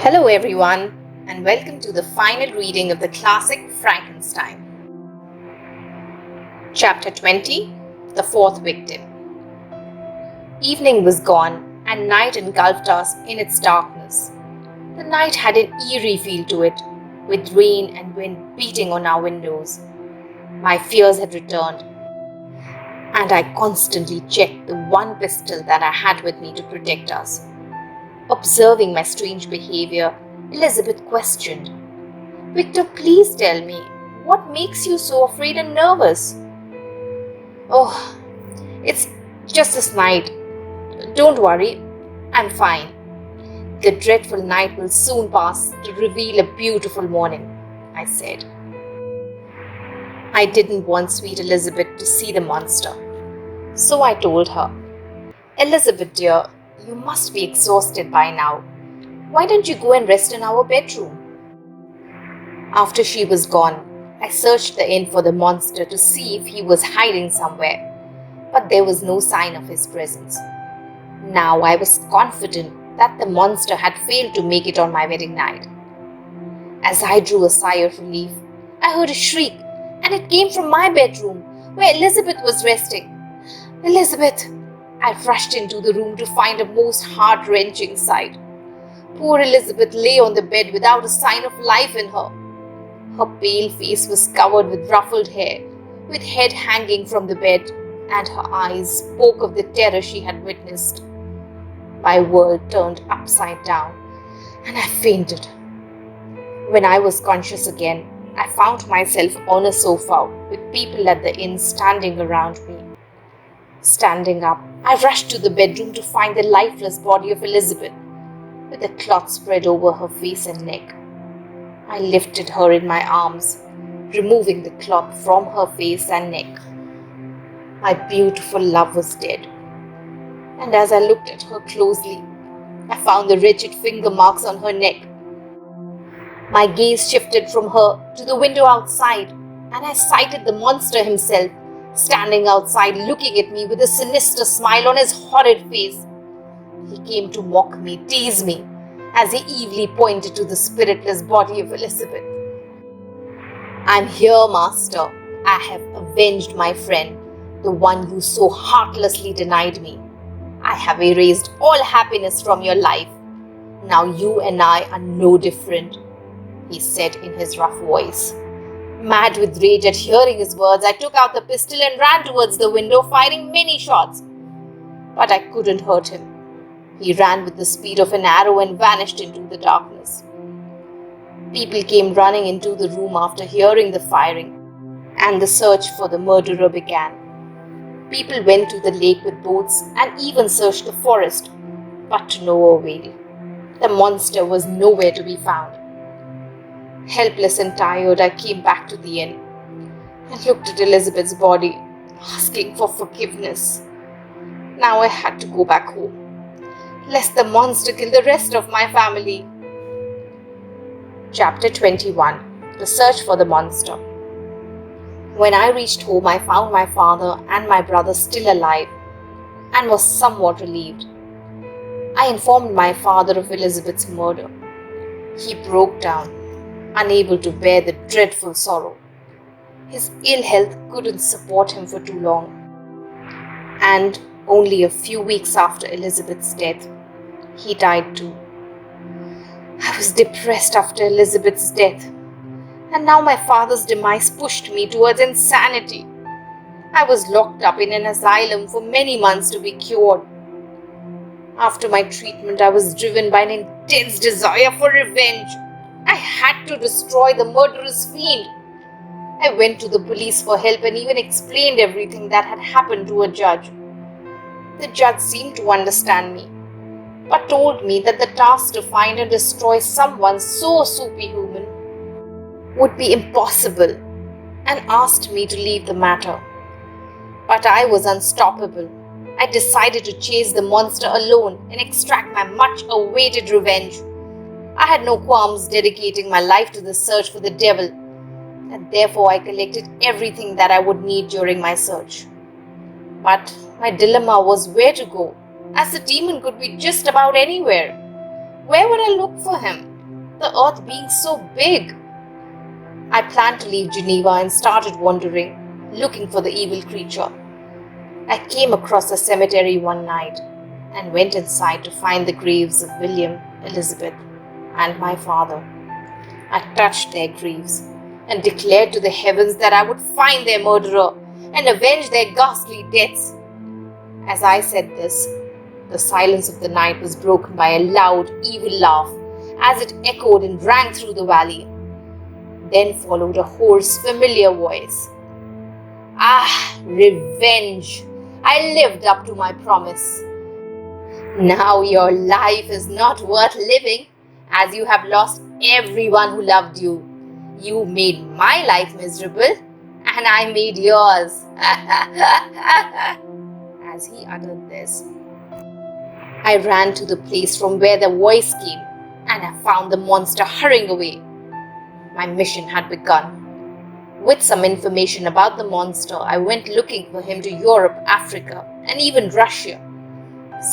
Hello everyone, and welcome to the final reading of the classic Frankenstein. Chapter 20, The Fourth Victim. Evening was gone, and night engulfed us in its darkness. The night had an eerie feel to it, with rain and wind beating on our windows. My fears had returned, and I constantly checked the one pistol that I had with me to protect us. Observing my strange behavior, Elizabeth questioned, "Victor, please tell me, what makes you so afraid and nervous?" "Oh, it's just this night. Don't worry, I'm fine. The dreadful night will soon pass to reveal a beautiful morning," I said. I didn't want sweet Elizabeth to see the monster, so I told her, "Elizabeth dear, you must be exhausted by now. Why don't you go and rest in our bedroom?" After she was gone, I searched the inn for the monster to see if he was hiding somewhere, but there was no sign of his presence. Now I was confident that the monster had failed to make it on my wedding night. As I drew a sigh of relief, I heard a shriek, and it came from my bedroom, where Elizabeth was resting. "Elizabeth!" I rushed into the room to find a most heart-wrenching sight. Poor Elizabeth lay on the bed without a sign of life in her. Her pale face was covered with ruffled hair, with head hanging from the bed, and her eyes spoke of the terror she had witnessed. My world turned upside down, and I fainted. When I was conscious again, I found myself on a sofa with people at the inn standing around me. Standing up, I rushed to the bedroom to find the lifeless body of Elizabeth, with a cloth spread over her face and neck. I lifted her in my arms, removing the cloth from her face and neck. My beautiful love was dead, and as I looked at her closely, I found the wretched finger marks on her neck. My gaze shifted from her to the window outside, and I sighted the monster himself, standing outside looking at me with a sinister smile on his horrid face. He came to mock me, tease me, as he evilly pointed to the spiritless body of Elizabeth. "I'm here, master. I have avenged my friend, the one you so heartlessly denied me. I have erased all happiness from your life. Now you and I are no different," he said in his rough voice. Mad with rage at hearing his words, I took out the pistol and ran towards the window, firing many shots. But I couldn't hurt him. He ran with the speed of an arrow and vanished into the darkness. People came running into the room after hearing the firing, and the search for the murderer began. People went to the lake with boats and even searched the forest, but to no avail. The monster was nowhere to be found. Helpless and tired, I came back to the inn and looked at Elizabeth's body, asking for forgiveness. Now I had to go back home, lest the monster kill the rest of my family. Chapter 21, The Search for the Monster. When I reached home, I found my father and my brother still alive and was somewhat relieved. I informed my father of Elizabeth's murder. He broke down, unable to bear the dreadful sorrow. His ill health couldn't support him for too long, and only a few weeks after Elizabeth's death, he died too. I was depressed after Elizabeth's death, and now my father's demise pushed me towards insanity. I was locked up in an asylum for many months to be cured. After my treatment, I was driven by an intense desire for revenge. I had to destroy the murderous fiend. I went to the police for help and even explained everything that had happened to a judge. The judge seemed to understand me, but told me that the task to find and destroy someone so superhuman would be impossible, and asked me to leave the matter. But I was unstoppable. I decided to chase the monster alone and extract my much-awaited revenge. I had no qualms dedicating my life to the search for the devil, and therefore I collected everything that I would need during my search. But my dilemma was where to go, as the demon could be just about anywhere. Where would I look for him? the earth being so big. I planned to leave Geneva and started wandering, looking for the evil creature. I came across a cemetery one night and went inside to find the graves of William, Elizabeth, and my father. I touched their graves and declared to the heavens that I would find their murderer and avenge their ghastly deaths. As I said this, the silence of the night was broken by a loud, evil laugh as it echoed and rang through the valley. Then followed a hoarse, familiar voice. Ah, revenge! I lived up to my promise. Now your life is not worth living, as you have lost everyone who loved you. You made my life miserable, and I made yours. As he uttered this, I ran to the place from where the voice came, and I found the monster hurrying away. My mission had begun. With some information about the monster, I went looking for him to Europe, Africa, and even Russia.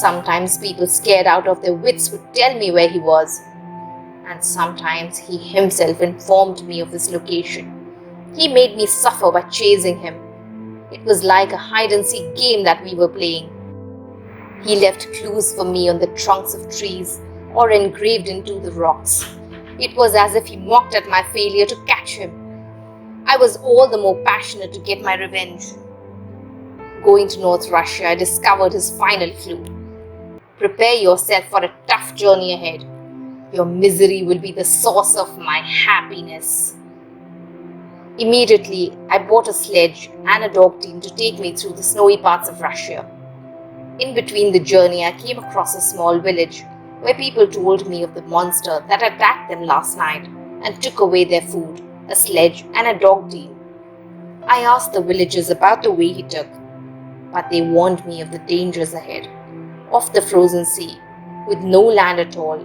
Sometimes people scared out of their wits would tell me where he was, and sometimes he himself informed me of his location. He made me suffer by chasing him. It was like a hide-and-seek game that we were playing. He left clues for me on the trunks of trees or engraved into the rocks. It was as if he mocked at my failure to catch him. I was all the more passionate to get my revenge. Going to North Russia, I discovered his final clue. Prepare yourself for a tough journey ahead. Your misery will be the source of my happiness. Immediately, I bought a sledge and a dog team to take me through the snowy parts of Russia. In between the journey, I came across a small village where people told me of the monster that attacked them last night and took away their food, a sledge and a dog team. I asked the villagers about the way he took, but they warned me of the dangers ahead, of the frozen sea, with no land at all,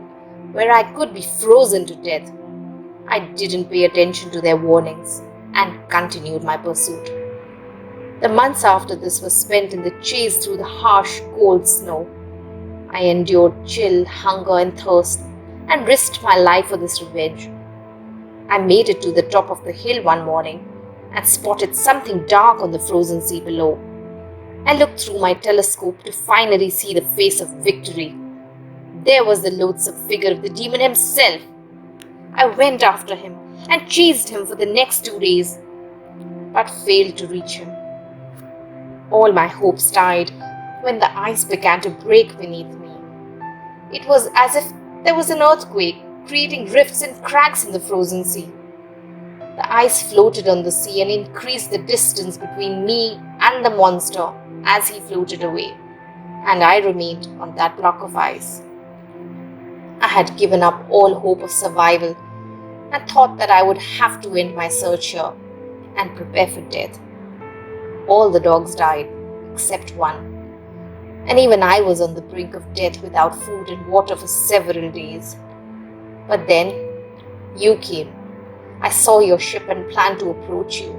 where I could be frozen to death. I didn't pay attention to their warnings and continued my pursuit. The months after this were spent in the chase through the harsh, cold snow. I endured chill, hunger and thirst and risked my life for this revenge. I made it to the top of the hill one morning and spotted something dark on the frozen sea below. I looked through my telescope to finally see the face of victory. There was the loathsome figure of the demon himself. I went after him and chased him for the next 2 days, but failed to reach him. All my hopes died when the ice began to break beneath me. It was as if there was an earthquake, creating rifts and cracks in the frozen sea. The ice floated on the sea and increased the distance between me and the monster as he floated away, and I remained on that block of ice. I had given up all hope of survival and thought that I would have to end my search here and prepare for death. All the dogs died, except one, and even I was on the brink of death without food and water for several days. But then, you came. I saw your ship and planned to approach you.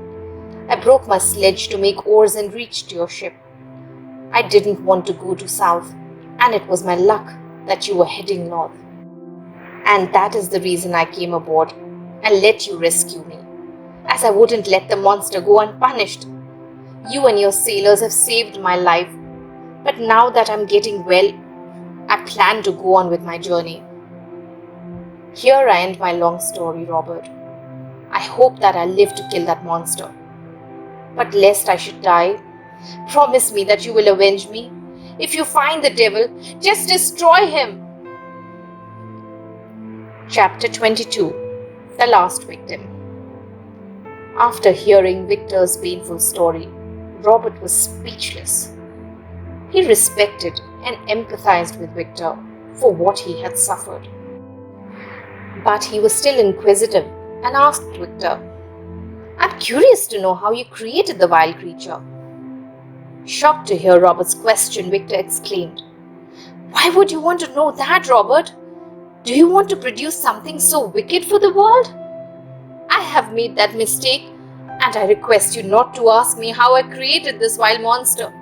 I broke my sledge to make oars and reached your ship. I didn't want to go to south, and it was my luck that you were heading north. And that is the reason I came aboard and let you rescue me, as I wouldn't let the monster go unpunished. You and your sailors have saved my life, but now that I'm getting well, I plan to go on with my journey. Here I end my long story, Robert. I hope that I live to kill that monster. But lest I should die, promise me that you will avenge me. If you find the devil, just destroy him. Chapter 22. The Last Victim. After hearing Victor's painful story, Robert was speechless. He respected and empathized with Victor for what he had suffered. But he was still inquisitive and asked Victor, "I'm curious to know how you created the vile creature." Shocked to hear Robert's question, Victor exclaimed, "Why would you want to know that, Robert? Do you want to produce something so wicked for the world? I have made that mistake, and I request you not to ask me how I created this vile monster.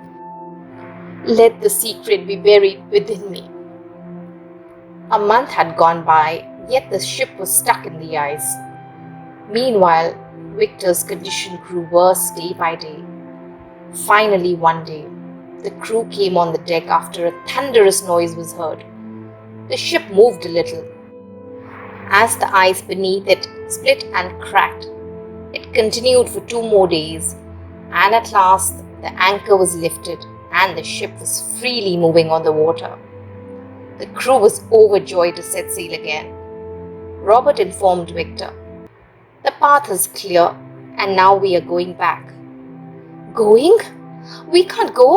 Let the secret be buried within me." A month had gone by, yet the ship was stuck in the ice. Meanwhile, Victor's condition grew worse day by day. Finally, one day, the crew came on the deck after a thunderous noise was heard. The ship moved a little. As the ice beneath it split and cracked, it continued for 2 more days, and at last the anchor was lifted and the ship was freely moving on the water. The crew was overjoyed to set sail again. Robert informed Victor, "The path is clear and now we are going back." "Going? We can't go.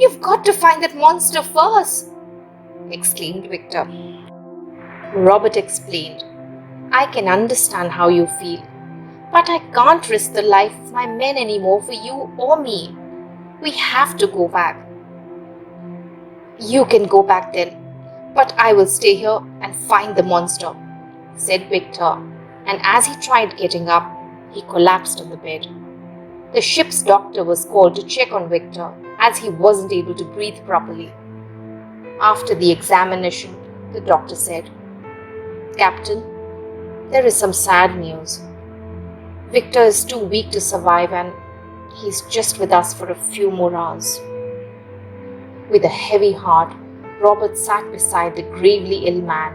You've got to find that monster first," exclaimed Victor. Robert explained, "I can understand how you feel, but I can't risk the life of my men anymore for you or me. We have to go back." "You can go back then, but I will stay here and find the monster," said Victor, and as he tried getting up, he collapsed on the bed. The ship's doctor was called to check on Victor as he wasn't able to breathe properly. After the examination, the doctor said, "Captain, there is some sad news. Victor is too weak to survive and he's just with us for a few more hours." With a heavy heart, Robert sat beside the gravely ill man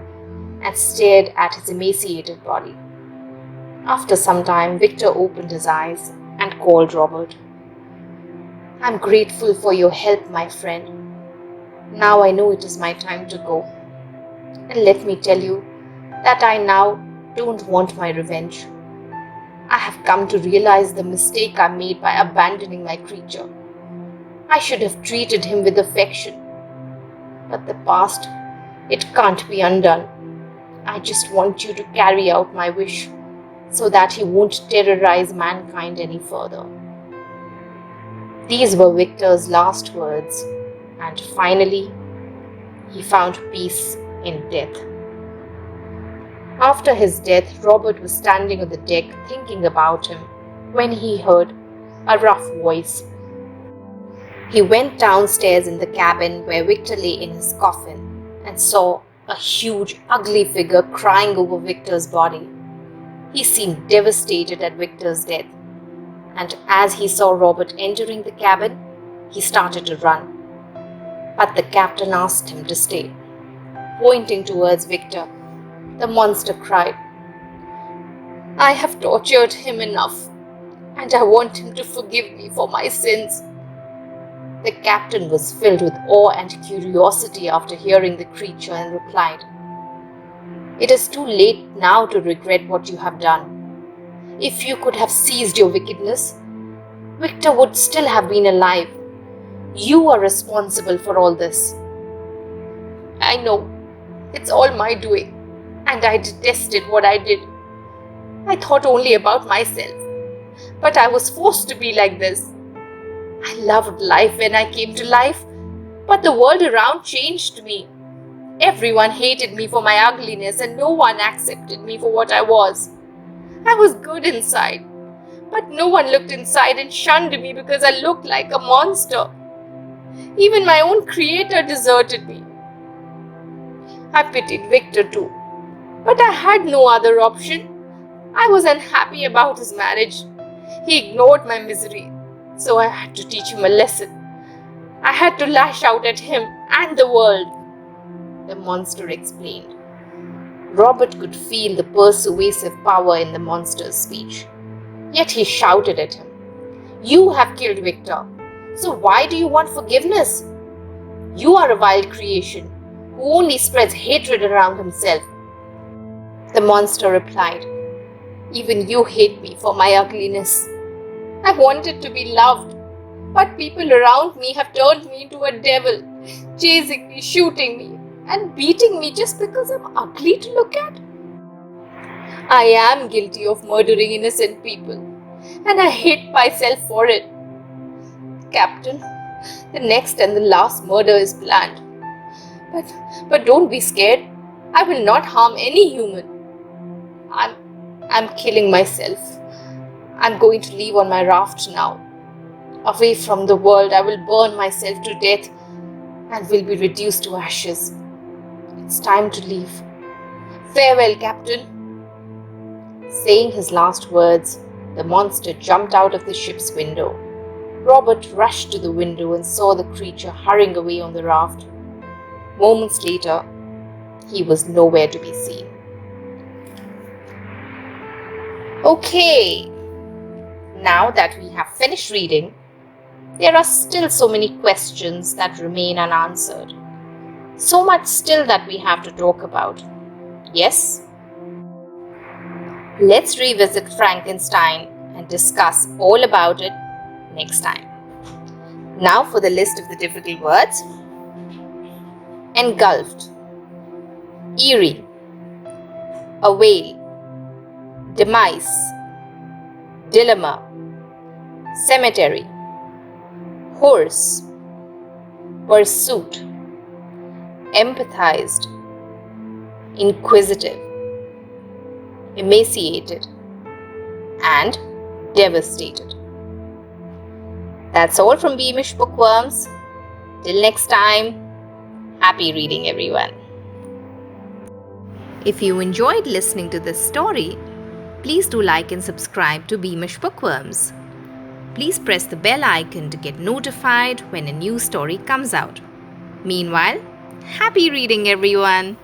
and stared at his emaciated body. After some time, Victor opened his eyes and called Robert. "I'm grateful for your help, my friend. Now I know it is my time to go. And let me tell you that I now don't want my revenge. I have come to realize the mistake I made by abandoning my creature. I should have treated him with affection. But the past, it can't be undone. I just want you to carry out my wish so that he won't terrorize mankind any further." These were Victor's last words, and finally, he found peace in death. After his death, Robert was standing on the deck thinking about him when he heard a rough voice. He went downstairs in the cabin where Victor lay in his coffin and saw a huge, ugly figure crying over Victor's body. He seemed devastated at Victor's death, and as he saw Robert entering the cabin, he started to run. But the captain asked him to stay. Pointing towards Victor, the monster cried, "I have tortured him enough, and I want him to forgive me for my sins." The captain was filled with awe and curiosity after hearing the creature and replied, "It is too late now to regret what you have done. If you could have ceased your wickedness, Victor would still have been alive. You are responsible for all this." "I know, it's all my doing, and I detested what I did. I thought only about myself, but I was forced to be like this. I loved life when I came to life, but the world around changed me. Everyone hated me for my ugliness and no one accepted me for what I was. I was good inside, but no one looked inside and shunned me because I looked like a monster. Even my own creator deserted me. I pitied Victor too, but I had no other option. I was unhappy about his marriage. He ignored my misery, so I had to teach him a lesson. I had to lash out at him and the world," the monster explained. Robert could feel the persuasive power in the monster's speech. Yet he shouted at him, "You have killed Victor, so why do you want forgiveness? You are a vile creation who only spreads hatred around himself." The monster replied, "Even you hate me for my ugliness. I wanted to be loved, but people around me have turned me into a devil, chasing me, shooting me, and beating me just because I'm ugly to look at. I am guilty of murdering innocent people, and I hate myself for it. Captain, the next and the last murder is planned. But don't be scared. I will not harm any human. I'm killing myself. I'm going to leave on my raft now. Away from the world, I will burn myself to death and will be reduced to ashes. It's time to leave. Farewell, Captain. Saying his last words, the monster jumped out of the ship's window. Robert rushed to the window and saw the creature hurrying away on the raft. Moments later, he was nowhere to be seen. Okay, now that we have finished reading, there are still so many questions that remain unanswered. So much still that we have to talk about. Yes? Let's revisit Frankenstein and discuss all about it next time. Now for the list of the difficult words. Engulfed, eerie, a whale, demise, dilemma, cemetery, horse, pursuit, empathized, inquisitive, emaciated, and devastated. That's all from Beamish Bookworms. Till next time, happy reading, everyone. If you enjoyed listening to this story, please do like and subscribe to Beamish Bookworms. Please press the bell icon to get notified when a new story comes out. Meanwhile, happy reading, everyone!